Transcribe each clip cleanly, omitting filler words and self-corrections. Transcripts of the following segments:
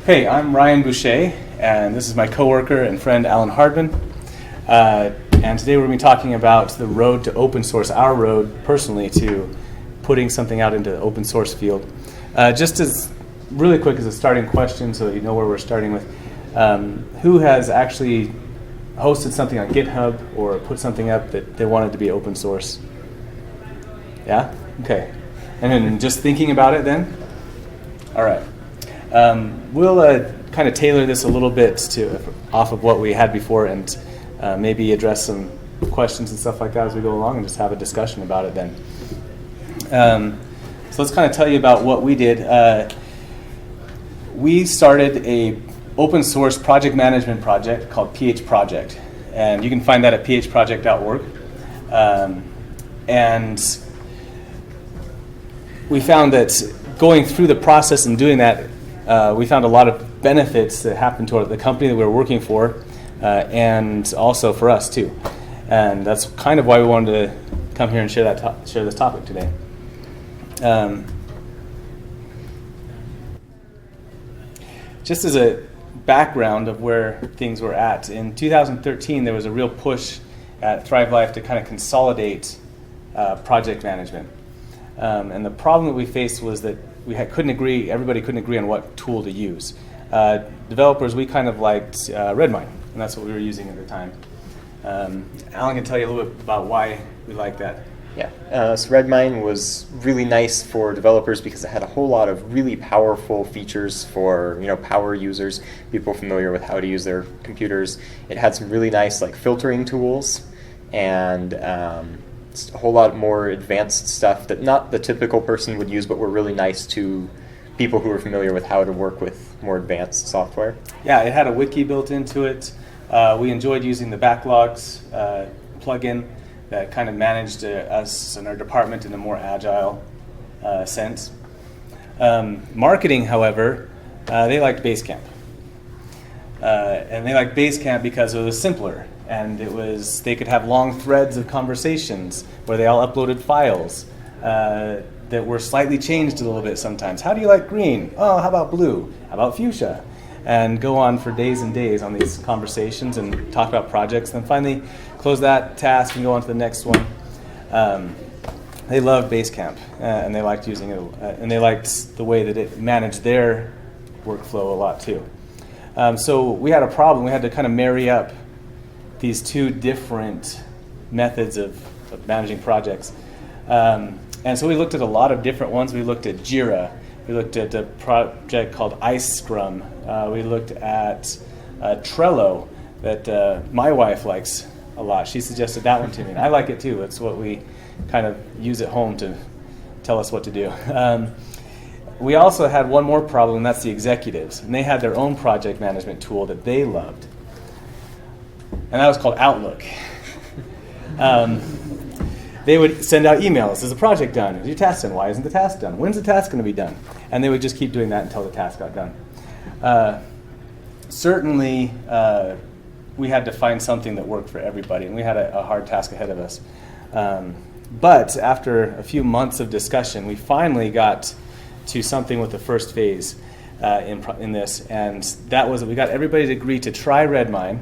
Hey, I'm RyanBouce, and this is my coworker and friend AlanHardman. And today we're going to be talking about the road to open source, our road personally to putting something out into the open source field. Just as really quick as a starting question so that you know where we're starting with, who has actually hosted something on GitHub or put something up that they wanted to be open source? Yeah? Okay. And then just thinking about it then? All right. We'll kind of tailor this a little bit off of what we had before and maybe address some questions and stuff like that as we go along and just have a discussion about it then. So let's kind of tell you about what we did. We started a open source project management project called PH Project, and you can find that at phproject.org. And we found that going through the process and doing that, we found a lot of benefits that happened to the company that we were working for, and also for us too. And that's kind of why we wanted to come here and share this topic today. Just as a background of where things were at, in 2013 there was a real push at Thrive Life to kind of consolidate project management. And the problem that we faced was that everybody couldn't agree on what tool to use. Developers, we kind of liked Redmine, and that's what we were using at the time. Alan can tell you a little bit about why we liked that. Yeah, so Redmine was really nice for developers because it had a whole lot of really powerful features for power users, people familiar with how to use their computers. It had some really nice filtering tools and a whole lot more advanced stuff that not the typical person would use, but were really nice to people who were familiar with how to work with more advanced software. Yeah, it had a wiki built into it. We enjoyed using the backlogs plugin that kind of managed us and our department in a more agile sense. Marketing, however, they liked Basecamp. And they liked Basecamp because it was simpler. And they could have long threads of conversations where they all uploaded files that were slightly changed a little bit sometimes. How do you like green? Oh, how about blue? How about fuchsia? And go on for days and days on these conversations and talk about projects. Then finally close that task and go on to the next one. They loved Basecamp and they liked using it. And they liked the way that it managed their workflow a lot too. So we had a problem. We had to kind of marry up these two different methods of managing projects. And so we looked at a lot of different ones. We looked at Jira. We looked at a project called Ice Scrum. We looked at Trello that my wife likes a lot. She suggested that one to me. And I like it too. It's what we kind of use at home to tell us what to do. We also had one more problem, and that's the executives. And they had their own project management tool that they loved. And that was called Outlook. They would send out emails. Is the project done? Is your task done? Why isn't the task done? When's the task going to be done? And they would just keep doing that until the task got done. Certainly, we had to find something that worked for everybody, and we had a hard task ahead of us. But after a few months of discussion, we finally got to something with the first phase in this, and that was that we got everybody to agree to try Redmine,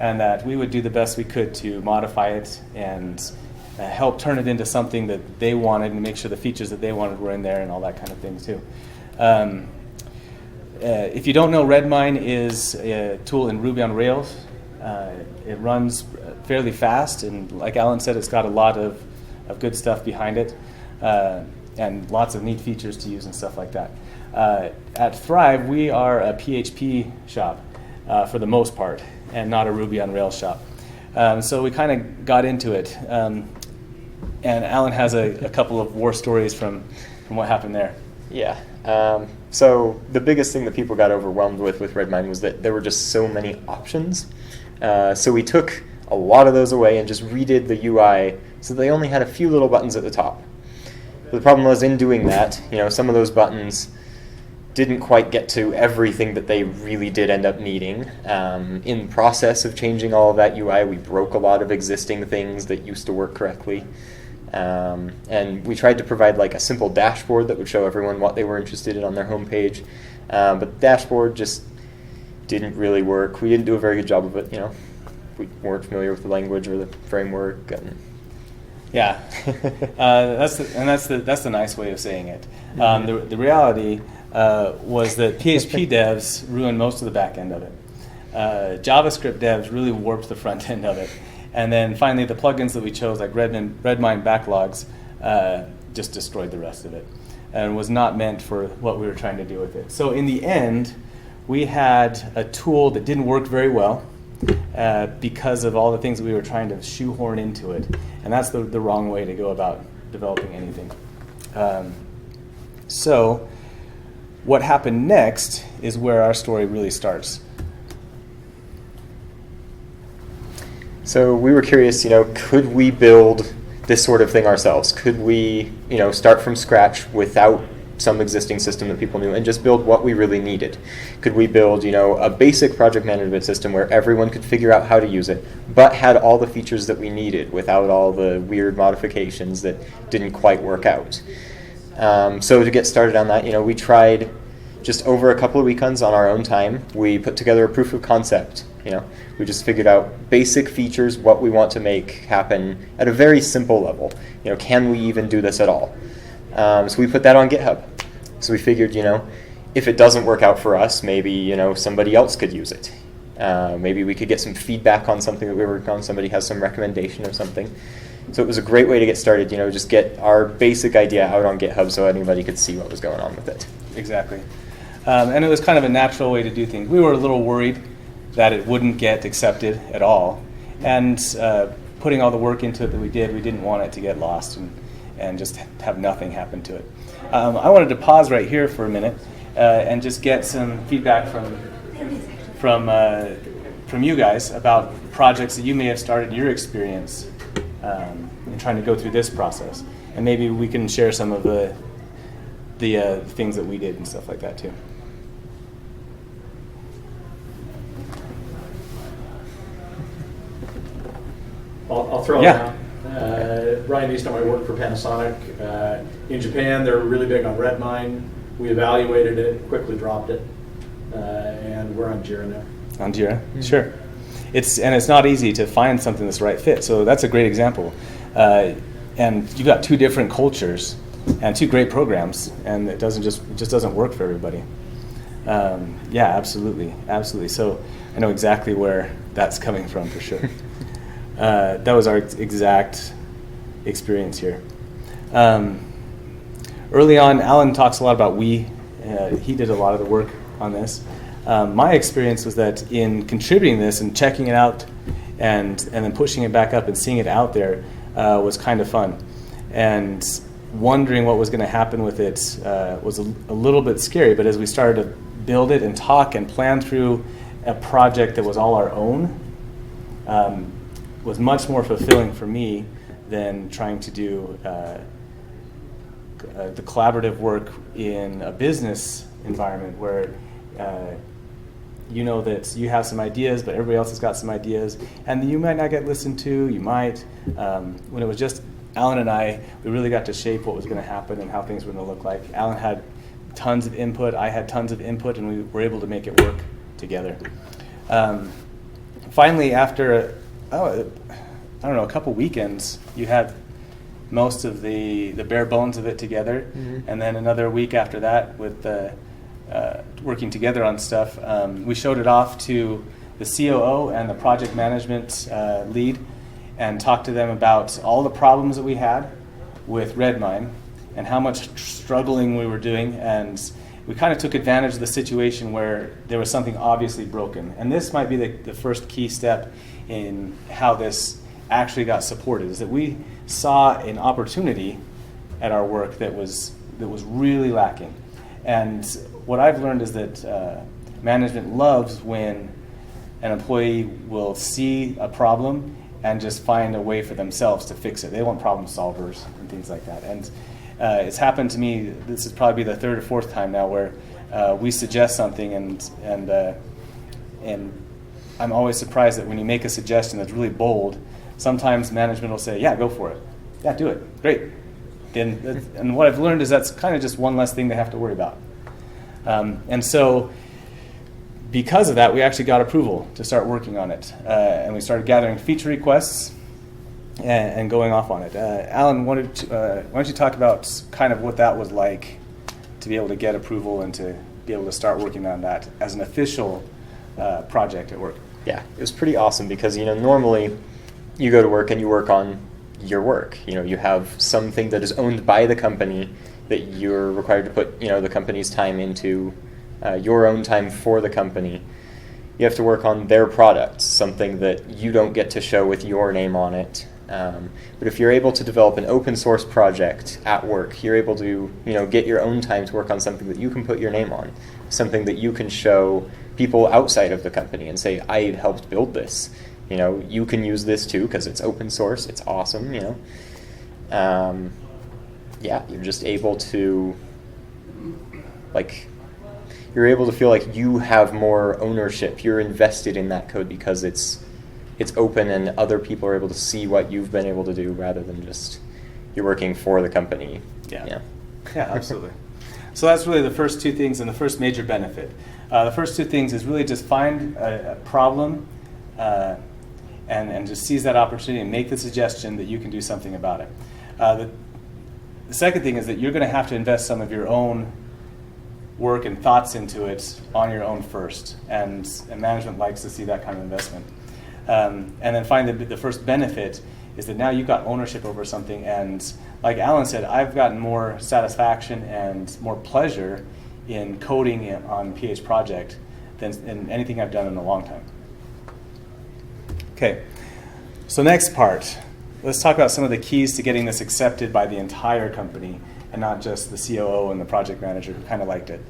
and that we would do the best we could to modify it and help turn it into something that they wanted and make sure the features that they wanted were in there and all that kind of thing too. If you don't know, Redmine is a tool in Ruby on Rails. It runs fairly fast, and like Alan said, it's got a lot of good stuff behind it and lots of neat features to use and stuff like that. At Thrive, we are a PHP shop for the most part, and not a Ruby on Rails shop. So we kind of got into it. And Alan has a couple of war stories from what happened there. Yeah. So the biggest thing that people got overwhelmed with Redmine was that there were just so many options. So we took a lot of those away and just redid the UI so they only had a few little buttons at the top. But the problem was in doing that, some of those buttons didn't quite get to everything that they really did end up needing. In the process of changing all of that UI, we broke a lot of existing things that used to work correctly. And we tried to provide like a simple dashboard that would show everyone what they were interested in on their homepage. But the dashboard just didn't really work. We didn't do a very good job of it, We weren't familiar with the language or the framework. Yeah, that's the nice way of saying it. The reality was that PHP devs ruined most of the back end of it. JavaScript devs really warped the front end of it. And then finally, the plugins that we chose, like Redmine backlogs, just destroyed the rest of it and was not meant for what we were trying to do with it. So in the end, we had a tool that didn't work very well because of all the things that we were trying to shoehorn into it. And that's the wrong way to go about developing anything. So what happened next is where our story really starts. So we were curious, could we build this sort of thing ourselves? Could we, start from scratch without some existing system that people knew and just build what we really needed? Could we build, a basic project management system where everyone could figure out how to use it, but had all the features that we needed without all the weird modifications that didn't quite work out? So to get started on that, we tried just over a couple of weekends on our own time. We put together a proof of concept. We just figured out basic features, what we want to make happen at a very simple level. Can we even do this at all? So we put that on GitHub. So we figured, if it doesn't work out for us, maybe, somebody else could use it. Maybe we could get some feedback on something that we were working on. Somebody has some recommendation or something. So it was a great way to get started, just get our basic idea out on GitHub so anybody could see what was going on with it. Exactly. And it was kind of a natural way to do things. We were a little worried that it wouldn't get accepted at all. And putting all the work into it that we did, we didn't want it to get lost and just have nothing happen to it. I wanted to pause right here for a minute and just get some feedback from you guys about projects that you may have started in your experience in trying to go through this process. And maybe we can share some of the things that we did and stuff like that too. I'll throw it out. RyanBouce, I worked for Panasonic. In Japan, they're really big on Redmine. We evaluated it, quickly dropped it, and we're on Jira now. On Jira, sure. It's not easy to find something that's the right fit. So that's a great example. And you've got two different cultures and two great programs, and it just doesn't work for everybody. Yeah, absolutely. So I know exactly where that's coming from for sure. That was our exact experience here. Early on, Alan talks a lot about we. He did a lot of the work on this. My experience was that in contributing this and checking it out and then pushing it back up and seeing it out there was kind of fun. And wondering what was going to happen with it was a little bit scary, but as we started to build it and talk and plan through a project that was all our own, was much more fulfilling for me than trying to do the collaborative work in a business environment where that you have some ideas, but everybody else has got some ideas, and you might not get listened to, you might. When it was just Alan and I, we really got to shape what was going to happen and how things were going to look like. Alan had tons of input, I had tons of input, and we were able to make it work together. Finally, after a couple weekends, you had most of the bare bones of it together, and then another week after that with working together on stuff. We showed it off to the COO and the project management lead and talked to them about all the problems that we had with Redmine and how much struggling we were doing, and we kind of took advantage of the situation where there was something obviously broken. And this might be the first key step in how this actually got supported, is that we saw an opportunity at our work that was really lacking. And what I've learned is that management loves when an employee will see a problem and just find a way for themselves to fix it. They want problem solvers and things like that. And it's happened to me, this is probably the third or fourth time now, where we suggest something and I'm always surprised that when you make a suggestion that's really bold, sometimes management will say, yeah, go for it. Yeah, do it. Great. And what I've learned is that's kind of just one less thing they have to worry about. And so because of that, we actually got approval to start working on it. And we started gathering feature requests and going off on it. Alan, why don't you talk about kind of what that was like to be able to get approval and to be able to start working on that as an official project at work? Yeah, it was pretty awesome because, normally you go to work and you work on your work. You have something that is owned by the company that you're required to put, the company's time into, your own time for the company. You have to work on their products, something that you don't get to show with your name on it. But if you're able to develop an open source project at work, you're able to, get your own time to work on something that you can put your name on, something that you can show people outside of the company and say, I helped build this. You can use this too because it's open source. It's awesome. You're just able to, you're able to feel like you have more ownership. You're invested in that code because it's open and other people are able to see what you've been able to do rather than just you're working for the company. Yeah, absolutely. So that's really the first two things and the first major benefit. The first two things is really just find a problem and just seize that opportunity and make the suggestion that you can do something about it. The second thing is that you're going to have to invest some of your own work and thoughts into it on your own first, and management likes to see that kind of investment. And then finally, the first benefit is that now you've got ownership over something, and like Alan said, I've gotten more satisfaction and more pleasure in coding on PH Project than in anything I've done in a long time. Okay, so next part. Let's talk about some of the keys to getting this accepted by the entire company and not just the COO and the project manager who kind of liked it.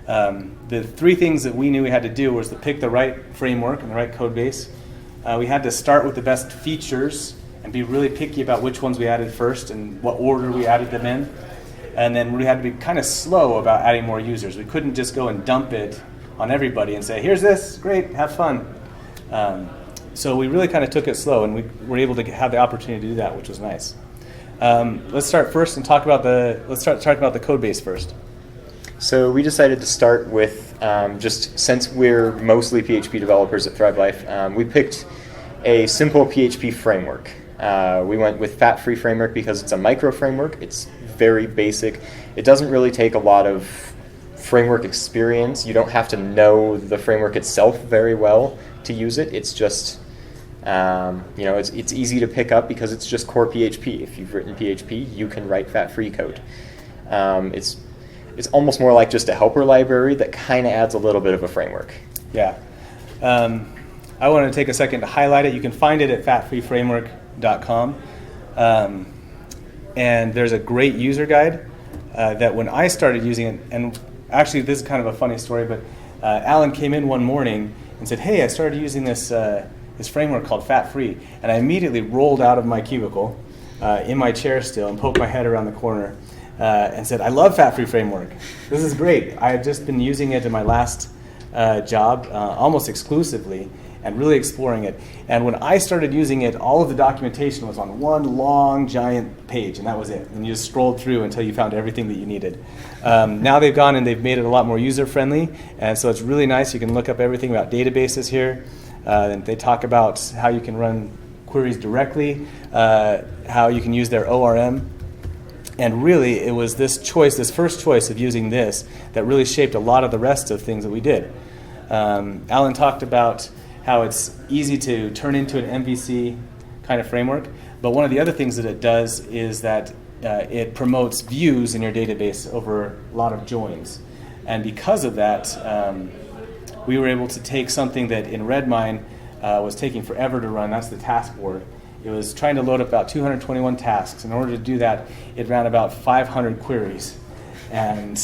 The three things that we knew we had to do was to pick the right framework and the right code base. We had to start with the best features and be really picky about which ones we added first and what order we added them in. And then we had to be kind of slow about adding more users. We couldn't just go and dump it on everybody and say, here's this, great, have fun. So we really kind of took it slow, and we were able to have the opportunity to do that, which was nice. Let's start first and talk about the code base first. So we decided to start with, just since we're mostly PHP developers at Thrive Life, we picked a simple PHP framework. We went with Fat Free Framework because it's a micro framework. It's very basic. It doesn't really take a lot of framework experience. You don't have to know the framework itself very well to use it. It's just, it's easy to pick up because it's just core PHP. If you've written PHP, you can write Fat Free code. It's almost more like just a helper library that kind of adds a little bit of a framework. Yeah. I want to take a second to highlight it. You can find it at fatfreeframework.com. And there's a great user guide that when I started using it, and actually this is kind of a funny story, but Alan came in one morning and said, hey, I started using this framework called Fat Free. And I immediately rolled out of my cubicle in my chair still and poked my head around the corner and said, I love Fat Free Framework. This is great. I have just been using it in my last job almost exclusively and really exploring it. And when I started using it, all of the documentation was on one long, giant page, and that was it. And you just scrolled through until you found everything that you needed. Now they've gone and they've made it a lot more user-friendly, and so it's really nice. You can look up everything about databases here. And they talk about how you can run queries directly, how you can use their ORM. And really, it was this first choice of using this, that really shaped a lot of the rest of things that we did. Alan talked about how it's easy to turn into an MVC kind of framework, but one of the other things that it does is that it promotes views in your database over a lot of joins. And because of that, we were able to take something that in Redmine was taking forever to run. That's the task board. It was trying to load up about 221 tasks. In order to do that, it ran about 500 queries. And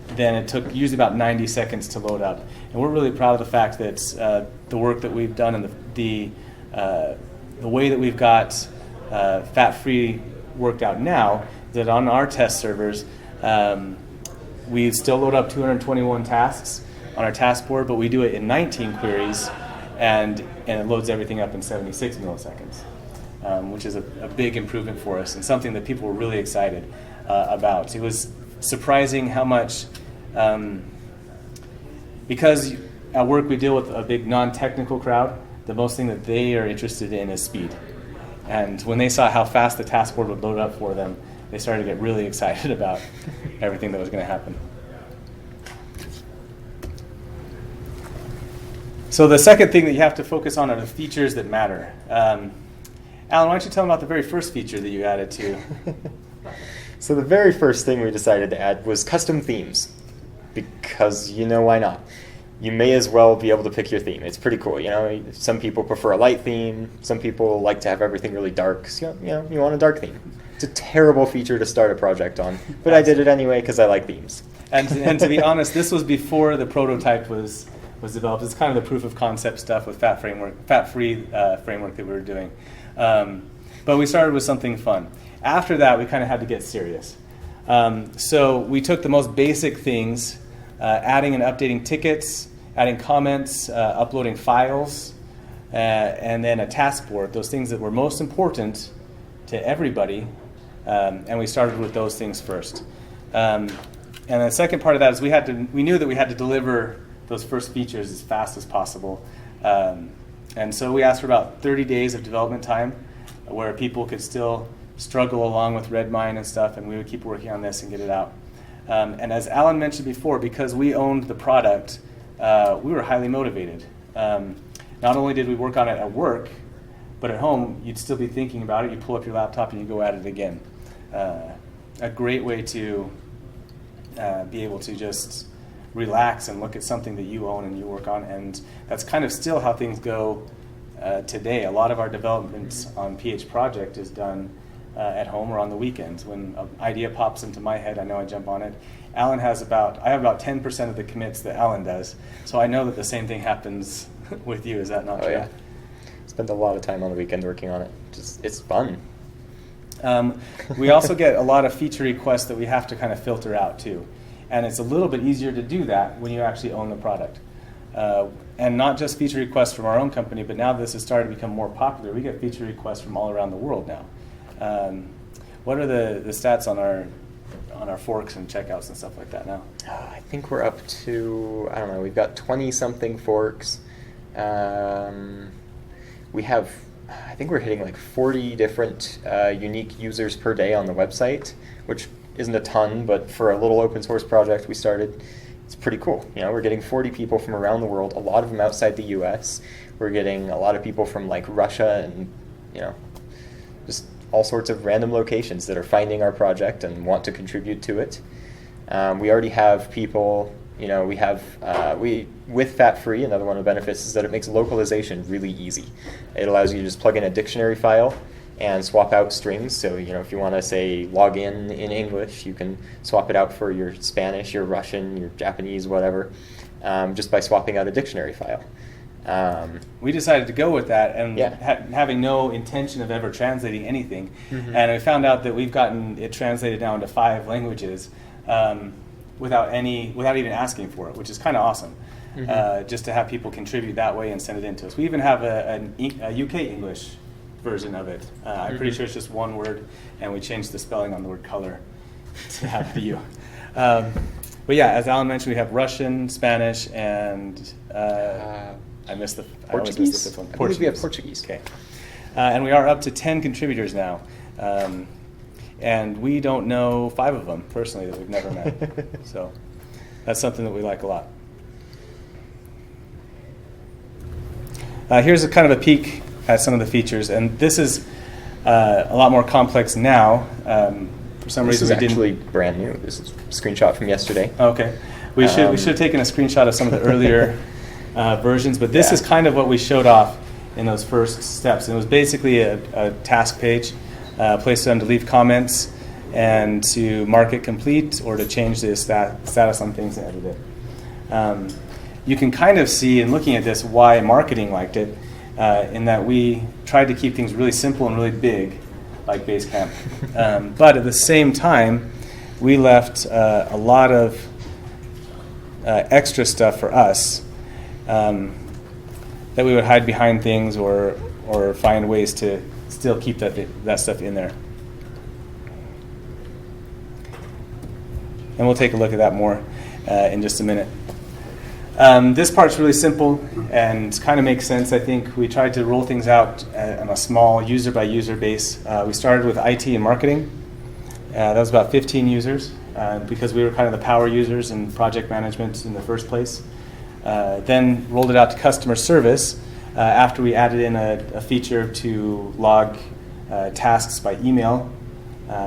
then it took usually about 90 seconds to load up. And we're really proud of the fact that the work that we've done and the way that we've got fat-free worked out now, that on our test servers, we still load up 221 tasks on our task board, but we do it in 19 queries, and it loads everything up in 76 milliseconds, which is a big improvement for us and something that people were really excited about. It was surprising how much because at work we deal with a big non-technical crowd, the most thing that they are interested in is speed. And when they saw how fast the task board would load up for them, they started to get really excited about everything that was going to happen. So the second thing that you have to focus on are the features that matter. Alan, why don't you tell them about the very first feature that you added to? So the very first thing we decided to add was custom themes, because why not? You may as well be able to pick your theme. It's pretty cool. Some people prefer a light theme. Some people like to have everything really dark. So, you want a dark theme. It's a terrible feature to start a project on, but I did it anyway because I like themes. And to be honest, this was before the prototype was developed. It's kind of the proof of concept stuff with fat-free framework that we were doing. But we started with something fun. After that, we kind of had to get serious. So we took the most basic things, adding and updating tickets, adding comments, uploading files, and then a task board, those things that were most important to everybody, and we started with those things first. And the second part of that is we knew that we had to deliver those first features as fast as possible. And so we asked for about 30 days of development time where people could still struggle along with Redmine and stuff, and we would keep working on this and get it out. And as Alan mentioned before, because we owned the product, we were highly motivated. Not only did we work on it at work, but at home, you'd still be thinking about it. You pull up your laptop and you go at it again. A great way to be able to just relax and look at something that you own and you work on. And that's kind of still how things go today. A lot of our development on PH Project is done at home or on the weekends. When an idea pops into my head, I know I jump on it. I have about 10% of the commits that Alan does, so I know that the same thing happens with you. Is that not true? Yeah. Spend a lot of time on the weekend working on it. It's fun. We also get a lot of feature requests that we have to kind of filter out too, and it's a little bit easier to do that when you actually own the product. And not just feature requests from our own company, but now this has started to become more popular. We get feature requests from all around the world now. What are the stats on our forks and checkouts and stuff like that now? I think we're up to, we've got 20-something forks. We have, I think we're hitting like 40 different unique users per day on the website, which isn't a ton, but for a little open source project we started, it's pretty cool. We're getting 40 people from around the world, a lot of them outside the US. We're getting a lot of people from like Russia and, just all sorts of random locations that are finding our project and want to contribute to it. We already have people, with fat-free, another one of the benefits is that it makes localization really easy. It allows you to just plug in a dictionary file and swap out strings. So, if you want to say log in English, you can swap it out for your Spanish, your Russian, your Japanese, whatever, just by swapping out a dictionary file. We decided to go with that, and having no intention of ever translating anything. Mm-hmm. And we found out that we've gotten it translated down to 5 languages without even asking for it, which is kind of awesome. Mm-hmm. Just to have people contribute that way and send it in to us. We even have a UK English version of it. I'm pretty sure it's just one word, and we changed the spelling on the word color to have the U. But yeah, as Alan mentioned, we have Russian, Spanish, and I always miss the fifth one. I believe we have Portuguese. Okay. And we are up to 10 contributors now. And we don't know 5 of them personally that we've never met. So that's something that we like a lot. Here's a kind of a peek at some of the features. And this is a lot more complex now. For some reason, we didn't. This is actually brand new. This is a screenshot from yesterday. Okay. We should have taken a screenshot of some of the earlier versions, but this is kind of what we showed off in those first steps. And it was basically a task page, a place for them to leave comments and to mark it complete or to change the status on things and edit it. You can kind of see in looking at this why marketing liked it, in that we tried to keep things really simple and really big, like Basecamp. But at the same time, we left a lot of extra stuff for us that we would hide behind things or find ways to still keep that stuff in there. And we'll take a look at that more in just a minute. This part's really simple and kind of makes sense. I think we tried to roll things out on a small user-by-user base. We started with IT and marketing. That was about 15 users because we were kind of the power users in project management in the first place. Then rolled it out to customer service after we added in a feature to log tasks by email,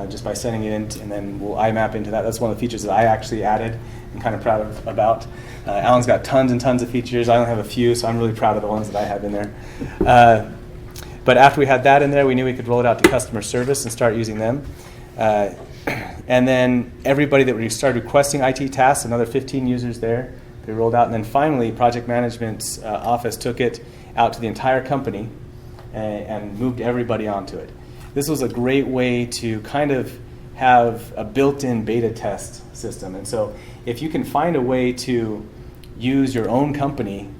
just by sending it in, and then we'll IMAP into that. That's one of the features that I actually added. I'm kind of proud about. Alan's got tons and tons of features. I only have a few, so I'm really proud of the ones that I have in there. But after we had that in there, we knew we could roll it out to customer service and start using them. And then everybody that we started requesting IT tasks, another 15 users there, they rolled out. And then finally, project management's office took it out to the entire company and moved everybody onto it. This was a great way to kind of have a built-in beta test system. And so if you can find a way to use your own company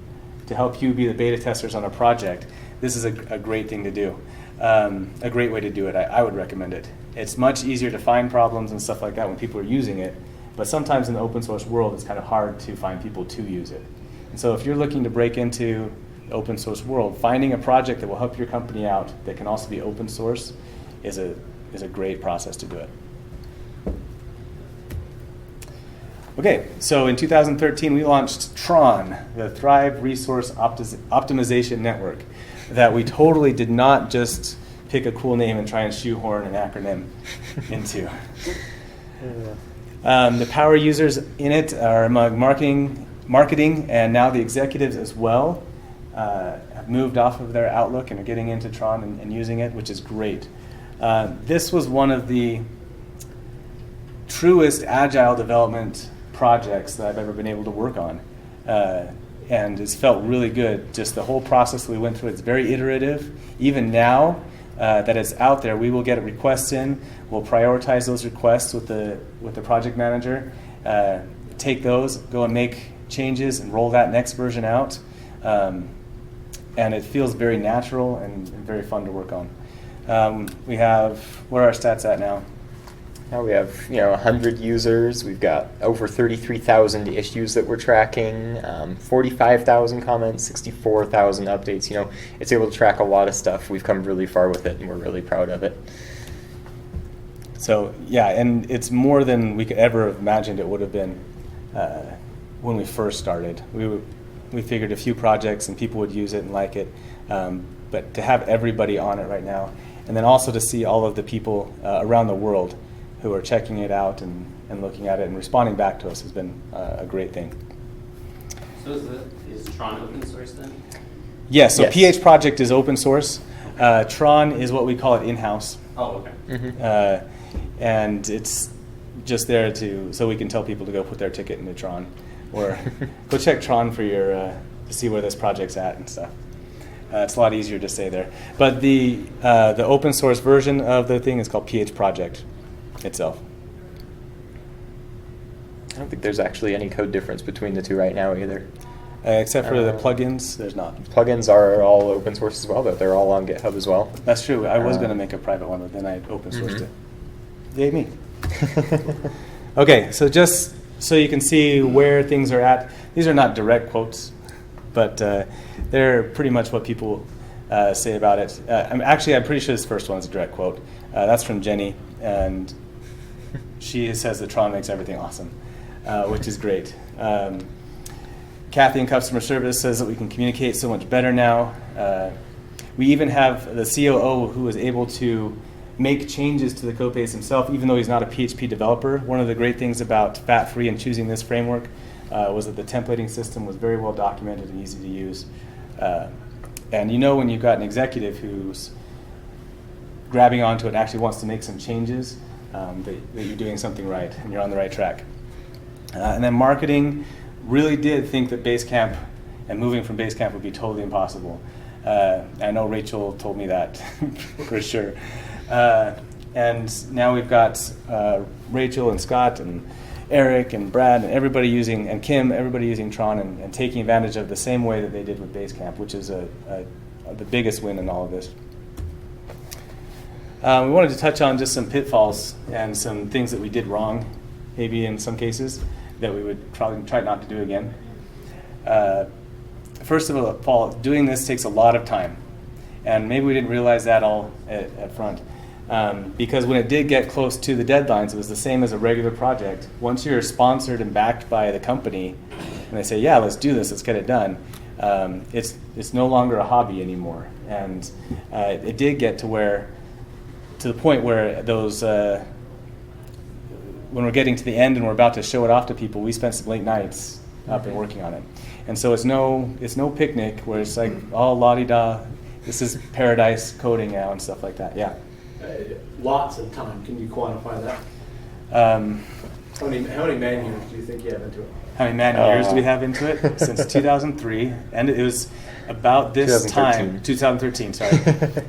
to help you be the beta testers on a project, this is a great thing to do. A great way to do it. I would recommend it. It's much easier to find problems and stuff like that when people are using it, but sometimes in the open source world it's kind of hard to find people to use it. And so if you're looking to break into the open source world, finding a project that will help your company out that can also be open source is a great process to do it. Okay, so in 2013 we launched Tron, the Thrive Resource Optimization Network, that we totally did not just pick a cool name and try and shoehorn an acronym into. The power users in it are among marketing, and now the executives as well have moved off of their Outlook and are getting into Tron and using it, which is great. This was one of the truest agile development projects that I've ever been able to work on. And it's felt really good. Just the whole process that we went through, it's very iterative. Even now that it's out there, we will get requests in. We'll prioritize those requests with the project manager, take those, go and make changes and roll that next version out. And it feels very natural and very fun to work on. We have, where are our stats at now? Now we have 100 users. We've got over 33,000 issues that we're tracking, 45,000 comments, 64,000 updates. It's able to track a lot of stuff. We've come really far with it, and we're really proud of it. So yeah, and it's more than we could ever have imagined it would have been when we first started. We figured a few projects and people would use it and like it, but to have everybody on it right now, and then also to see all of the people around the world who are checking it out and looking at it and responding back to us has been a great thing. So is Tron open source then? Yes, so Yes. PH Project is open source. Tron is what we call it in-house. Oh, okay. Mm-hmm. And it's just there so we can tell people to go put their ticket into Tron. Or go check Tron for your to see where this project's at and stuff. It's a lot easier to say there. But the open source version of the thing is called PH Project itself. I don't think there's actually any code difference between the two right now either. Except for the plugins, there's not. Plugins are all open source as well, though. They're all on GitHub as well. That's true. I was going to make a private one, but then I open sourced it. Yay me. Okay, so just so you can see where things are at. These are not direct quotes, but they're pretty much what people say about it. I'm pretty sure this first one is a direct quote. That's from Jenny, and she says that Tron makes everything awesome, which is great. Kathy in customer service says that we can communicate so much better now. We even have the COO who is able to make changes to the code base himself, even though he's not a PHP developer. One of the great things about Fat-Free and choosing this framework was that the templating system was very well documented and easy to use. And when you've got an executive who's grabbing onto it and actually wants to make some changes, that you're doing something right and you're on the right track. And then marketing really did think that Basecamp and moving from Basecamp would be totally impossible. I know Rachel told me that for sure. And now we've got Rachel and Scott and Eric and Brad and everybody using, and Kim, everybody using Tron and taking advantage of the same way that they did with Basecamp, which is the biggest win in all of this. We wanted to touch on just some pitfalls and some things that we did wrong, maybe in some cases, that we would probably try not to do again. first of all, doing this takes a lot of time. And maybe we didn't realize that all at front. Because when it did get close to the deadlines, it was the same as a regular project. Once you're sponsored and backed by the company, and they say, yeah, let's do this, let's get it done, it's no longer a hobby anymore. And it did get to the point where those, when we're getting to the end and we're about to show it off to people, we spent some late nights up and working on it. And so it's no picnic where it's like all la-di-da, this is paradise coding now and stuff like that. Yeah. Lots of time. Can you quantify that? How many man years do you think you have into it? How many man years do we have into it? Since 2003, and it was about this 2013, sorry.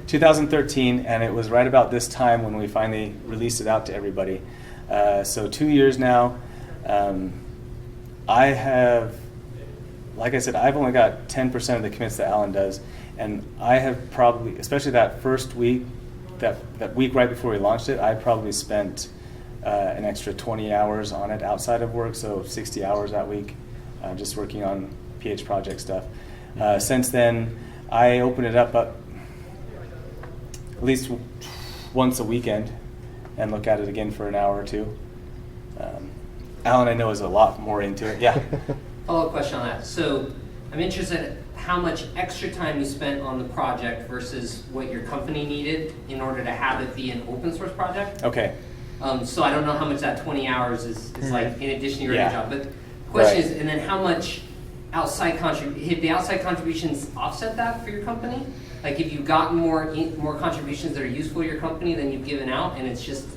2013, and it was right about this time when we finally released it out to everybody. So 2 years now. I have, like I said, I've only got 10% of the commits that Alan does, and I have probably, especially that first week, that week right before we launched it, I probably spent an extra 20 hours on it outside of work, so 60 hours that week, just working on PH project stuff. Since then, I open it up at least once a weekend and look at it again for an hour or two. Alan, I know, is a lot more into it. Yeah. Follow-up question on that. So I'm interested in how much extra time you spent on the project versus what your company needed in order to have it be an open source project. Okay. So I don't know how much that 20 hours is like in addition to your day job. But the question is, and then how much outside have the outside contributions offset that for your company? Like if you've gotten more contributions that are useful to your company than you've given out, and it's just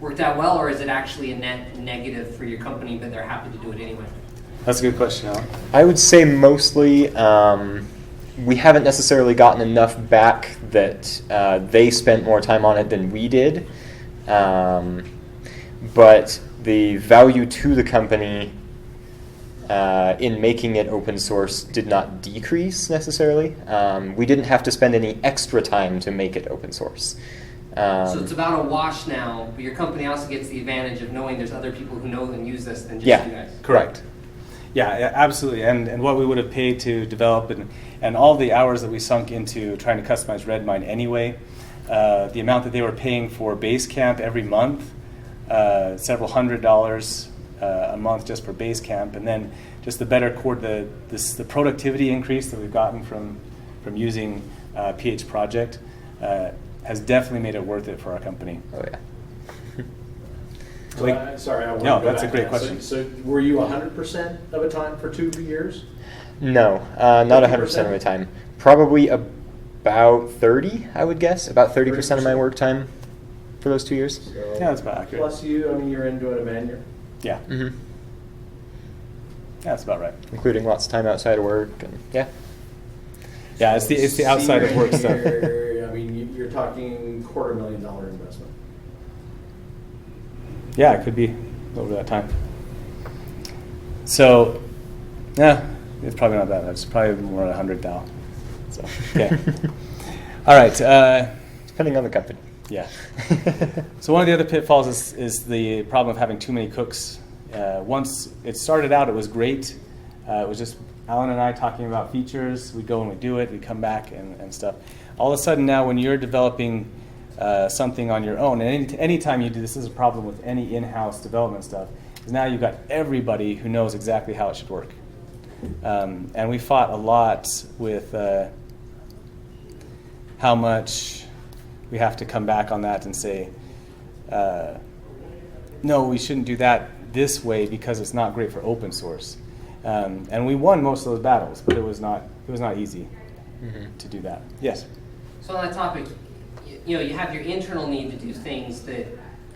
worked out well, or is it actually a net negative for your company, but they're happy to do it anyway? That's a good question, Alan. I would say mostly we haven't necessarily gotten enough back that they spent more time on it than we did. But the value to the company in making it open source did not decrease necessarily. We didn't have to spend any extra time to make it open source. So it's about a wash now, but your company also gets the advantage of knowing there's other people who know and use this than just you guys. Correct. Yeah, absolutely. And what we would have paid to develop and all the hours that we sunk into trying to customize Redmine anyway, the amount that they were paying for Basecamp every month, several $100s a month just for Basecamp, and then just the better the productivity increase that we've gotten from using PH Project has definitely made it worth it for our company. Oh yeah. Sorry, I want No, to go that's back a great to that. question. So were you 100% of the time for 2 years? No, not 100% of my time. Probably about 30, I would guess. About 30% of my work time for those 2 years. So Yeah, that's about accurate. Plus you're into it a man year. Yeah. Mm-hmm. Yeah, that's about right. Including lots of time outside of work, and yeah. Yeah, it's the outside of work stuff. I mean, you're talking $250,000 investment. Yeah, it could be over that time. So, yeah, it's probably not that much. It's probably more than 100,000. So, okay. All right. Depending on the company. Yeah. So one of the other pitfalls is the problem of having too many cooks. Once it started out, it was great. It was just Alan and I talking about features. We'd go and we'd do it. We'd come back and stuff. All of a sudden now, when you're developing something on your own, and any time you do this is a problem with any in-house development stuff, is now you've got everybody who knows exactly how it should work. And we fought a lot with how much we have to come back on that and say, no, we shouldn't do that this way because it's not great for open source. And we won most of those battles, but it was not easy to do that. Yes? So on that topic, you have your internal need to do things that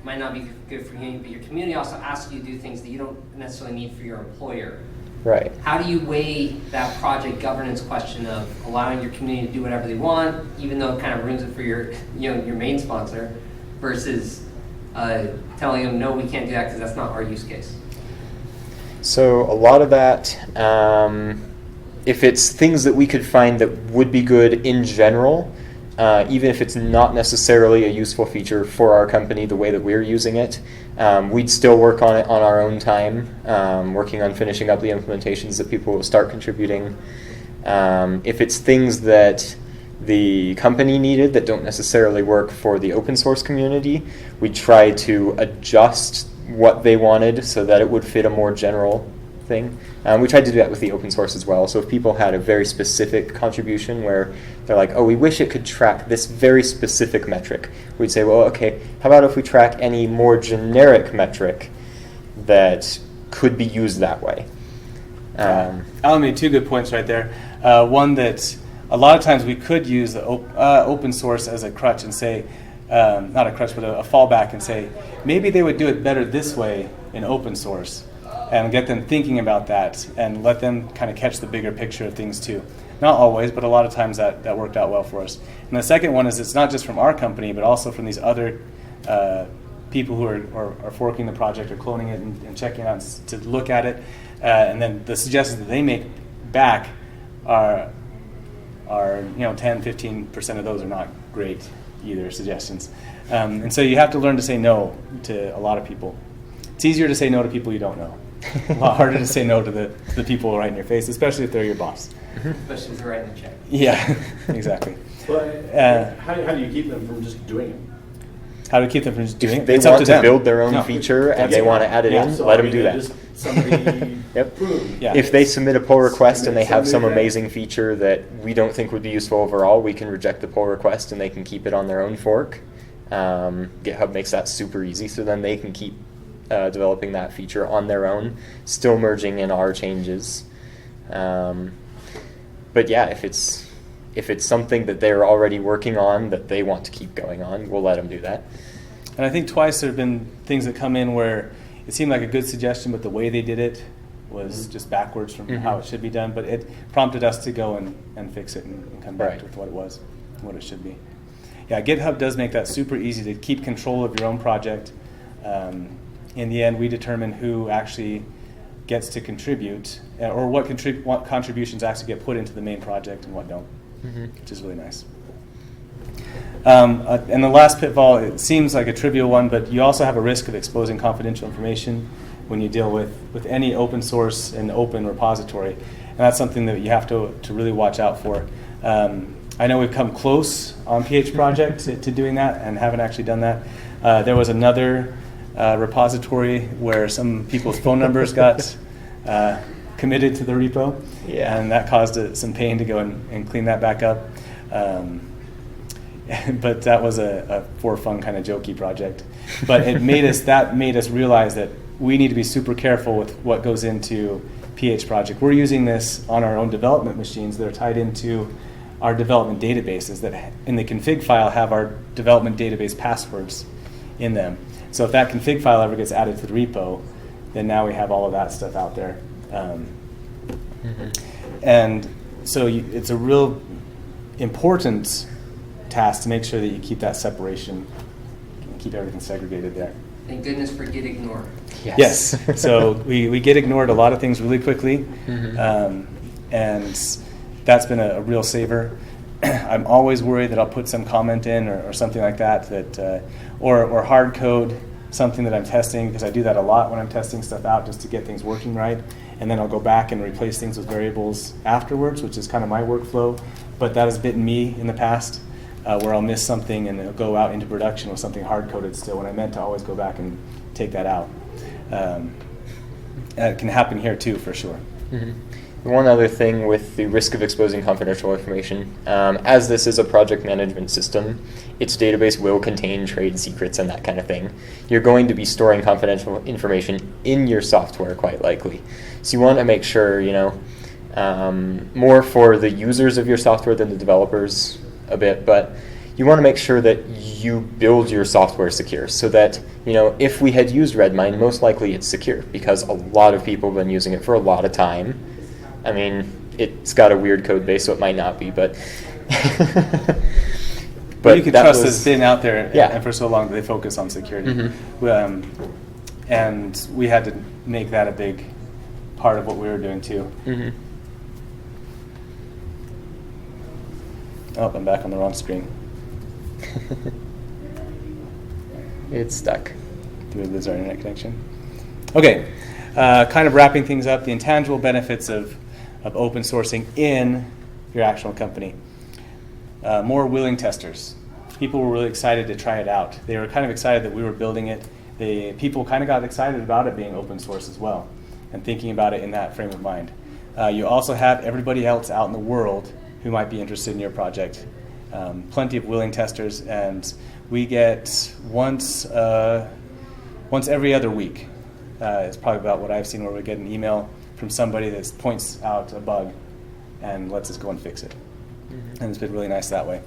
might not be good for you, but your community also asks you to do things that you don't necessarily need for your employer. Right. How do you weigh that project governance question of allowing your community to do whatever they want, even though it kind of ruins it for your main sponsor, versus telling them, no, we can't do that because that's not our use case? So a lot of that, if it's things that we could find that would be good in general, even if it's not necessarily a useful feature for our company the way that we're using it, we'd still work on it on our own time, working on finishing up the implementations that people will start contributing. If it's things that the company needed that don't necessarily work for the open source community, we try to adjust what they wanted so that it would fit a more general thing. We tried to do that with the open source as well. So if people had a very specific contribution where they're like, oh, we wish it could track this very specific metric, we'd say, well, okay, how about if we track any more generic metric that could be used that way? Alan made 2 good points right there. One that a lot of times we could use the open source as a crutch and say, not a crutch, but a fallback and say, maybe they would do it better this way in open source, and get them thinking about that and let them kind of catch the bigger picture of things too. Not always, but a lot of times that worked out well for us. And the second one is it's not just from our company, but also from these other people who are forking the project or cloning it and checking it out to look at it. And then the suggestions that they make back are 10-15% of those are not great either suggestions. And so you have to learn to say no to a lot of people. It's easier to say no to people you don't know. A lot harder to say no to the people right in your face, especially if they're your boss. Especially if they're writing a check. Yeah, exactly. But how do you keep them from just doing it? How to keep them from just doing it? They It's want up to them. build their own No. feature and That's they it. want to add it Yeah. in, So, let I them mean, do just that. somebody Yep. boom. Yeah. If they submit a pull request and they have some Submit that. amazing feature that we don't think would be useful overall, we can reject the pull request and they can keep it on their own fork. GitHub makes that super easy, so then they can keep developing that feature on their own, still merging in our changes. But yeah, if it's something that they're already working on that they want to keep going on, we'll let them do that. And I think twice there have been things that come in where it seemed like a good suggestion, but the way they did it was just backwards from how it should be done. But it prompted us to go and fix it and come back Right. with what it was, what it should be. Yeah, GitHub does make that super easy to keep control of your own project. In the end, we determine who actually gets to contribute, or what contributions actually get put into the main project and what don't, which is really nice. And the last pitfall, it seems like a trivial one, but you also have a risk of exposing confidential information when you deal with any open source and open repository. And that's something that you have to really watch out for. I know we've come close on PH Project to doing that and haven't actually done that. There was another repository where some people's phone numbers got committed to the repo, and that caused some pain to go and clean that back up. But that was a for fun kind of jokey project. But it made us realize that we need to be super careful with what goes into PH Project. We're using this on our own development machines that are tied into our development databases that in the config file have our development database passwords in them. So if that config file ever gets added to the repo, then now we have all of that stuff out there. And so it's a real important task to make sure that you keep that separation and keep everything segregated there. Thank goodness for Git ignore. Yes. So we get ignored a lot of things really quickly, and that's been a real saver. I'm always worried that I'll put some comment in or something like that or hard code something that I'm testing, because I do that a lot when I'm testing stuff out just to get things working right, and then I'll go back and replace things with variables afterwards, which is kind of my workflow. But that has bitten me in the past, where I'll miss something and it'll go out into production with something hard-coded still, when I meant to always go back and take that out. It can happen here too, for sure. One other thing with the risk of exposing confidential information, as this is a project management system, its database will contain trade secrets and that kind of thing. You're going to be storing confidential information in your software, quite likely. So you want to make sure, more for the users of your software than the developers a bit, but you want to make sure that you build your software secure so that, if we had used Redmine, most likely it's secure because a lot of people have been using it for a lot of time. I mean, it's got a weird code base, so it might not be, but But you can trust it's been out there and for so long that they focus on security. And we had to make that a big part of what we were doing too. Oh, I'm back on the wrong screen. It's stuck. Do we lose our internet connection? Okay, kind of wrapping things up, the intangible benefits of open sourcing in your actual company. More willing testers. People were really excited to try it out. They were kind of excited that we were building it. People kind of got excited about it being open source as well, and thinking about it in that frame of mind. You also have everybody else out in the world who might be interested in your project. Plenty of willing testers, and we get once every other week. It's probably about what I've seen, where we get an email from somebody that points out a bug and lets us go and fix it. Mm-hmm. And it's been really nice that way.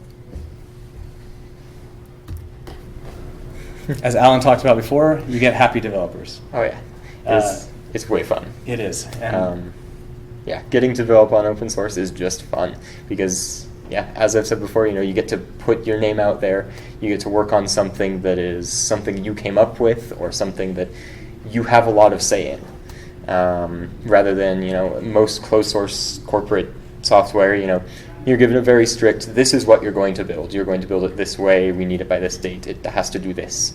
As Alan talked about before, you get happy developers. Oh yeah, it's way fun. It is. And yeah, getting to develop on open source is just fun because, yeah, as I've said before, you get to put your name out there. You get to work on something that is something you came up with, or something that you have a lot of say in, rather than most closed source corporate software. You're given a very strict, this is what you're going to build. You're going to build it this way. We need it by this date. It has to do this.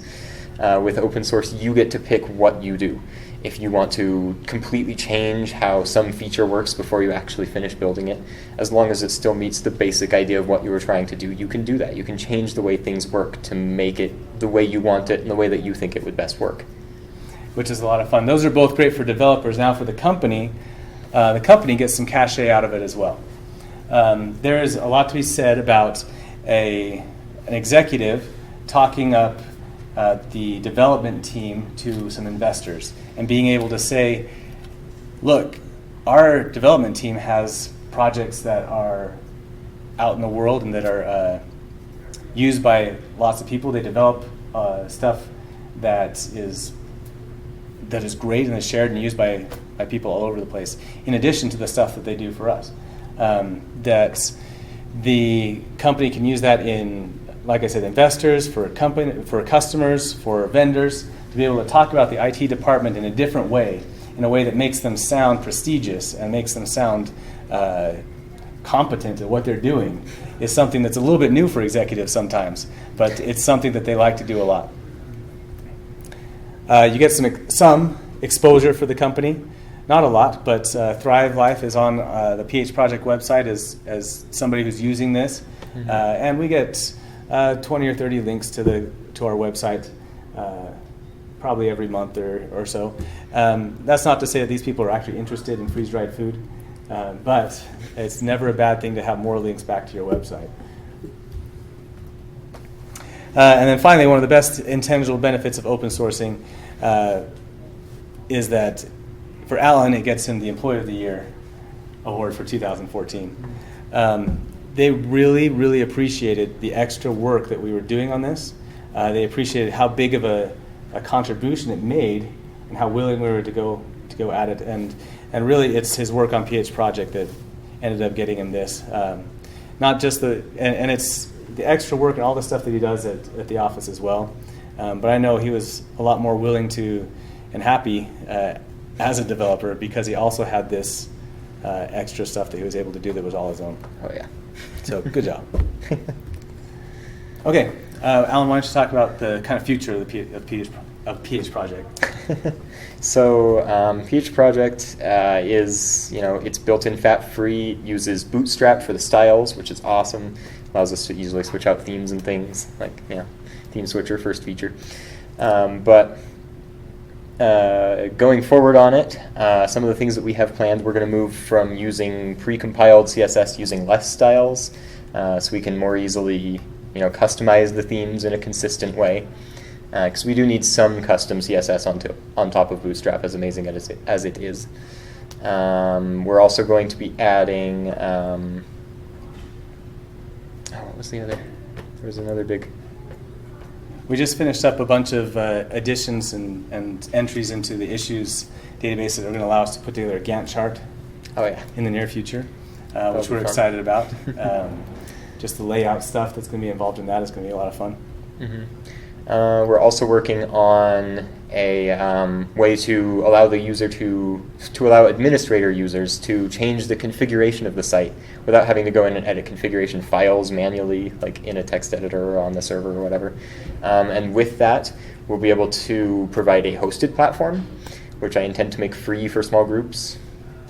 With open source, you get to pick what you do. If you want to completely change how some feature works before you actually finish building it, as long as it still meets the basic idea of what you were trying to do, you can do that. You can change the way things work to make it the way you want it and the way that you think it would best work. Which is a lot of fun. Those are both great for developers. Now for the company gets some cachet out of it as well. There is a lot to be said about an executive talking up the development team to some investors and being able to say, look, our development team has projects that are out in the world and that are used by lots of people. They develop stuff that is great and is shared and used by people all over the place, in addition to the stuff that they do for us. That the company can use that in, like I said, investors, for customers, for vendors, to be able to talk about the IT department in a different way, in a way that makes them sound prestigious and makes them sound competent at what they're doing, is something that's a little bit new for executives sometimes, but it's something that they like to do a lot. You get some exposure for the company. Not a lot, but Thrive Life is on the PH Project website as somebody who's using this, and we get 20 or 30 links to our website probably every month or so. That's not to say that these people are actually interested in freeze-dried food, but it's never a bad thing to have more links back to your website. And then finally, one of the best intangible benefits of open sourcing is that for Alan, it gets him the Employee of the Year award for 2014. They really, really appreciated the extra work that we were doing on this. They appreciated how big of a contribution it made and how willing we were to go at it. And really, it's his work on PH Project that ended up getting him this. Not just and it's the extra work and all the stuff that he does at the office as well. But I know he was a lot more willing to and happy as a developer because he also had this extra stuff that he was able to do that was all his own. Oh yeah. So good job. Okay, Alan, why don't you talk about the kind of future of the PH Project? So PH Project is, it's built-in fat-free, uses Bootstrap for the styles, which is awesome. Allows us to easily switch out themes and things, like, theme switcher, first feature. But going forward on it, some of the things that we have planned, we're going to move from using pre-compiled CSS using less styles, so we can more easily, customize the themes in a consistent way. Because we do need some custom CSS on top of Bootstrap, as amazing as it is. We're also going to be adding, what was the other? There was another big. We just finished up a bunch of additions and entries into the issues database that are going to allow us to put together a Gantt chart. Oh yeah. In the near future, which we're excited about. Just the layout stuff that's going to be involved in that is going to be a lot of fun. Mm-hmm. We're also working on a way to allow the user to allow administrator users to change the configuration of the site without having to go in and edit configuration files manually, like in a text editor or on the server or whatever. And with that, we'll be able to provide a hosted platform, which I intend to make free for small groups.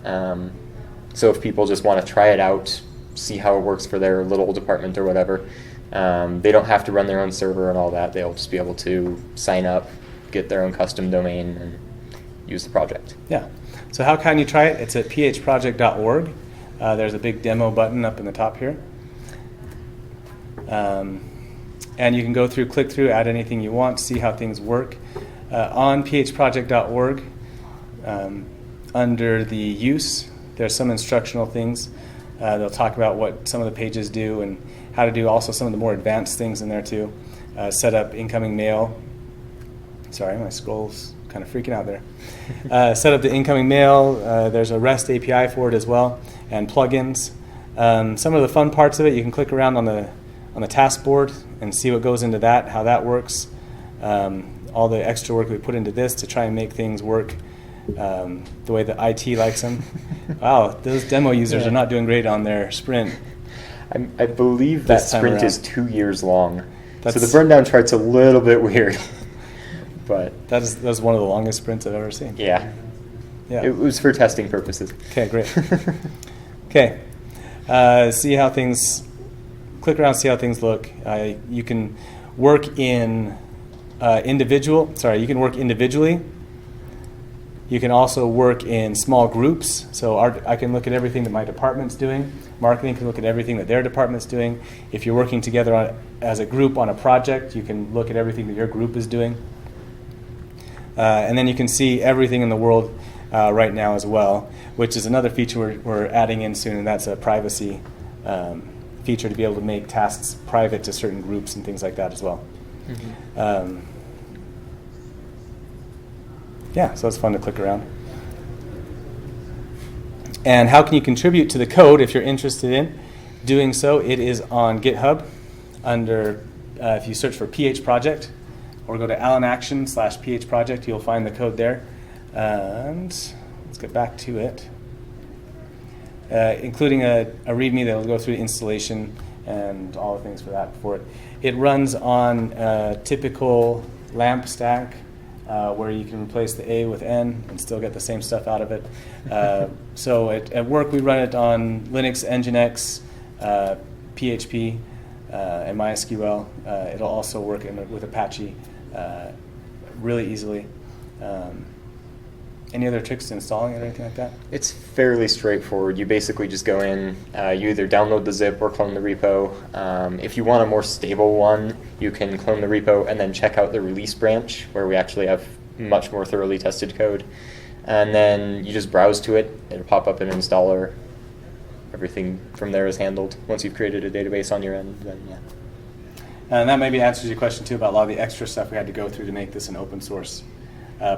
So if people just want to try it out, see how it works for their little department or whatever, they don't have to run their own server and all that. They'll just be able to sign up, get their own custom domain, and use the project. Yeah. So how can you try it? It's at phproject.org. There's a big demo button up in the top here. And you can go through, click through, add anything you want, see how things work. On phproject.org, under the use, there's some instructional things. They'll talk about what some of the pages do and how to do also some of the more advanced things in there too. Set up incoming mail. Sorry, my scroll's kind of freaking out there. Set up the incoming mail. There's a REST API for it as well, and plugins. Some of the fun parts of it, you can click around on the task board and see what goes into that, how that works. All the extra work we put into this to try and make things work the way that IT likes them. Wow, those demo users are not doing great on their sprint. I believe that sprint around is 2 years long. So the burn down chart's a little bit weird. But that's one of the longest sprints I've ever seen. Yeah. Yeah. It was for testing purposes. Okay, great. Okay. See how things, click around, see how things look. You can work in you can work individually. You can also work in small groups. So I can look at everything that my department's doing. Marketing can look at everything that their department's doing. If you're working together as a group on a project, you can look at everything that your group is doing. And then you can see everything in the world right now as well, which is another feature we're adding in soon, and that's a privacy feature to be able to make tasks private to certain groups and things like that as well. Mm-hmm. Yeah, so it's fun to click around. And how can you contribute to the code if you're interested in doing so? It is on GitHub under, if you search for PH Project, or go to AlanAction/PH Project, you'll find the code there. And let's get back to it. Including a README that will go through the installation and all the things for that for it. It runs on a typical LAMP stack where you can replace the A with N and still get the same stuff out of it. So at work we run it on Linux, Nginx, PHP, and MySQL. It'll also work with Apache really easily. Any other tricks to installing it or anything like that? It's fairly straightforward. You basically just go in, you either download the zip or clone the repo. If you want a more stable one, you can clone the repo and then check out the release branch where we actually have much more thoroughly tested code. And then you just browse to it. It'll pop up an installer. Everything from there is handled. Once you've created a database on your end, then yeah. And that maybe answers your question too about a lot of the extra stuff we had to go through to make this an open source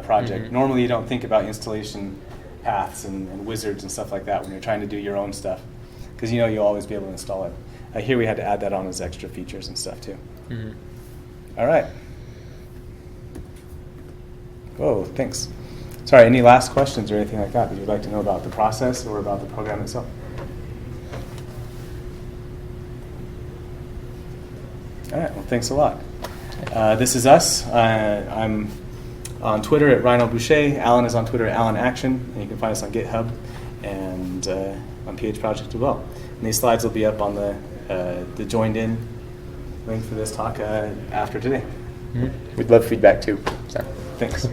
project. Mm-hmm. Normally you don't think about installation paths and wizards and stuff like that when you're trying to do your own stuff, because you know you'll always be able to install it. Here we had to add that on as extra features and stuff too. Mm-hmm. All right. Whoa, thanks. Sorry, any last questions or anything like that you'd like to know about the process or about the program itself? All right, well, thanks a lot. This is us. I'm on Twitter at RyanBouce. Alan is on Twitter at AlanAction, and you can find us on GitHub and on PH Project as well. And these slides will be up on the joined in link for this talk after today. Mm-hmm. We'd love feedback too. So. Thanks.